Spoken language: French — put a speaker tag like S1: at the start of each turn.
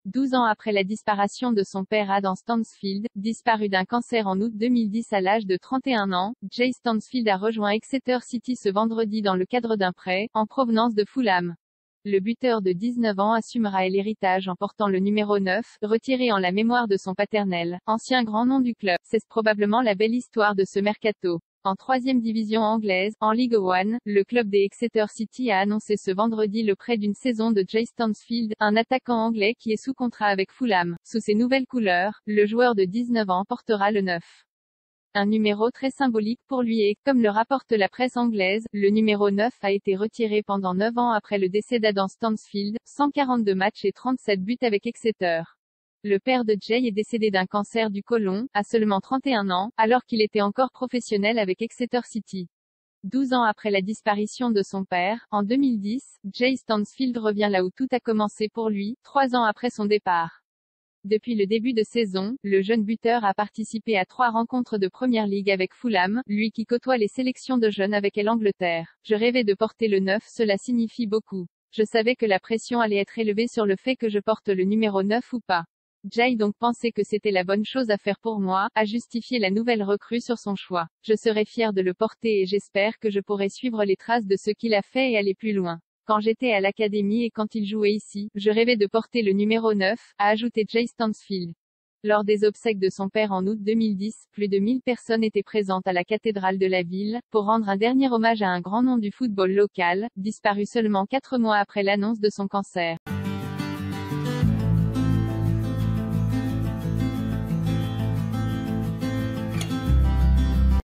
S1: 12 ans après la disparition de son père Adam Stansfield, disparu d'un cancer en août 2010 à l'âge de 31 ans, Jay Stansfield a rejoint Exeter City ce vendredi dans le cadre d'un prêt, en provenance de Fulham. Le buteur de 19 ans assumera l'héritage en portant le numéro 9, retiré en la mémoire de son paternel, ancien grand nom du club. C'est probablement la belle histoire de ce mercato. En 3e division anglaise, en League One, le club des Exeter City a annoncé ce vendredi le prêt d'une saison de Jay Stansfield, un attaquant anglais qui est sous contrat avec Fulham. Sous ses nouvelles couleurs, le joueur de 19 ans portera le 9. Un numéro très symbolique pour lui et, comme le rapporte la presse anglaise, le numéro 9 a été retiré pendant 9 ans après le décès d'Adam Stansfield, 142 matchs et 37 buts avec Exeter. Le père de Jay est décédé d'un cancer du côlon, à seulement 31 ans, alors qu'il était encore professionnel avec Exeter City. 12 ans après la disparition de son père, en 2010, Jay Stansfield revient là où tout a commencé pour lui, 3 ans après son départ. Depuis le début de saison, le jeune buteur a participé à 3 rencontres de Premier League avec Fulham, lui qui côtoie les sélections de jeunes avec l'Angleterre. Je rêvais de porter le 9, cela signifie beaucoup. Je savais que la pression allait être élevée sur le fait que je porte le numéro 9 ou pas. Jay donc pensait que c'était la bonne chose à faire pour moi, a justifié la nouvelle recrue sur son choix. Je serai fier de le porter et j'espère que je pourrai suivre les traces de ce qu'il a fait et aller plus loin. Quand j'étais à l'académie et quand il jouait ici, je rêvais de porter le numéro 9, a ajouté Jay Stansfield. Lors des obsèques de son père en août 2010, plus de 1000 personnes étaient présentes à la cathédrale de la ville, pour rendre un dernier hommage à un grand nom du football local, disparu seulement 4 mois après l'annonce de son cancer.